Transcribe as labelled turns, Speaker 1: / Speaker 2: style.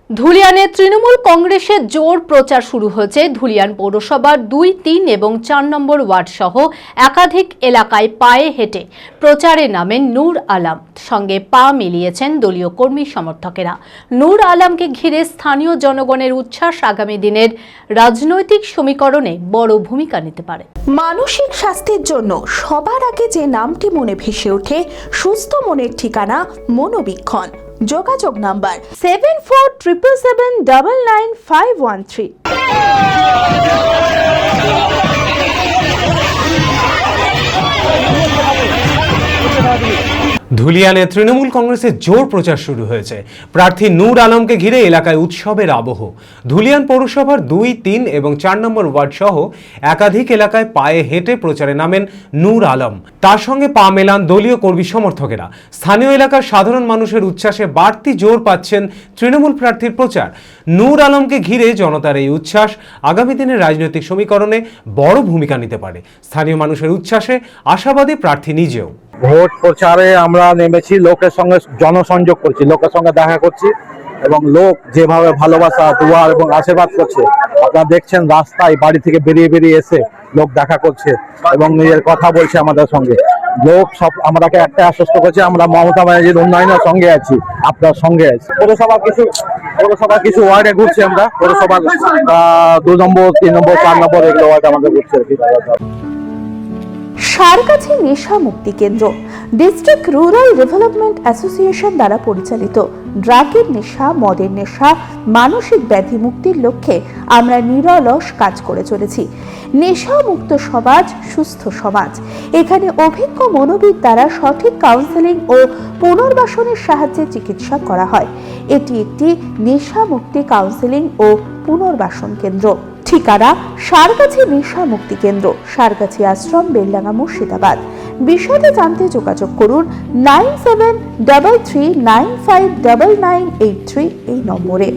Speaker 1: ধুলিয়ানে তৃণমূল কংগ্রেসের জোর প্রচার শুরু হয়েছে। ধুলিয়ান পৌরসভার 2, 3 এবং 4 নম্বর ওয়ার্ড সহ একাধিক এলাকায় পায়ে হেঁটে প্রচারে নামেন নূর আলম। সঙ্গে পা মিলিয়েছেন দলীয় কর্মী সমর্থকেরা। নূর আলমকে ঘিরে স্থানীয় জনগণের উচ্ছ্বাস আগামী দিনের রাজনৈতিক সমীকরণে বড় ভূমিকা নিতে পারে।
Speaker 2: মানসিক স্বাস্থ্যের জন্য সবার আগে যে নামটি মনে ভেসে ওঠে, সুস্থ মনের ঠিকানা মনোবীক্ষণ। যোগাযোগ নাম্বার 7477799513।
Speaker 3: ধুলিয়ানে তৃণমূল কংগ্রেসের জোর প্রচার শুরু হয়েছে। প্রার্থী নূর আলমকে ঘিরে এলাকায় উৎসবের আবহ। ধুলিয়ান পৌরসভার 2, 3 এবং 4 নম্বর ওয়ার্ড সহ একাধিক এলাকায় পায়ে হেঁটে প্রচারে নামেন নূর আলম। তার সঙ্গে পা মেলান দলীয় কর্মী সমর্থকেরা। স্থানীয় এলাকার সাধারণ মানুষের উচ্ছ্বাসে বাড়তি জোর পাচ্ছেন তৃণমূল প্রার্থীর প্রচার। নূর আলমকে ঘিরে জনতার এই উচ্ছ্বাস আগামী দিনের রাজনৈতিক সমীকরণে বড় ভূমিকা নিতে পারে। স্থানীয় মানুষের উচ্ছ্বাসে আশাবাদী প্রার্থী নিজেও।
Speaker 4: ভোট প্রচারে আমরা নেমেছি, লোকের সঙ্গে জনসংযোগ করছি, লোকের সঙ্গে দেখা করছি এবং লোক যেভাবে ভালোবাসা, দোয়া এবং আশীর্বাদ করছে, আপনারা দেখছেন রাস্তায় বাড়ি থেকে বেরিয়ে এসে লোক দেখা করছে এবং নিজের কথা বলছে আমাদের সঙ্গে। লোক সব আমাদেরকে একটা আশ্বস্ত করছে, আমরা মমতা ব্যানার্জির উন্নয়নের সঙ্গে আছি, আপনার সঙ্গে আছি। পৌরসভা কিছু ওয়ার্ডে ঘুরছি আমরা, পৌরসভা 2 নম্বর, 3 নম্বর, 4 নম্বর এগুলো ওয়ার্ডে আমাদের ঘুরছে আর কি।
Speaker 2: সারগাছি নেশা মুক্তি কেন্দ্র ডিস্ট্রিক্ট রুরাল ডেভেলপমেন্ট অ্যাসোসিয়েশন দ্বারা পরিচালিত। ড্রাগের নেশা, মদের নেশা, মানসিক ব্যাধি মুক্তির লক্ষ্যে আমরা নিরলস কাজ করে চলেছি। নেশা মুক্ত সমাজ, সুস্থ সমাজ। এখানে অভিজ্ঞ মনোবিদ দ্বারা সঠিক কাউন্সেলিং ও পুনর্বাসনের সাহায্যে চিকিৎসা করা হয়। এটি একটি নেশা মুক্তি কাউন্সেলিং ও পুনর্বাসন কেন্দ্র। ঠিকানা সারগাছি নেশা মুক্তি কেন্দ্র, সারগাছি আশ্রম, বেলডাঙ্গা, মুর্শিদাবাদ। বিশদে জানতে যোগাযোগ করুন 9733959983 এই নম্বরে।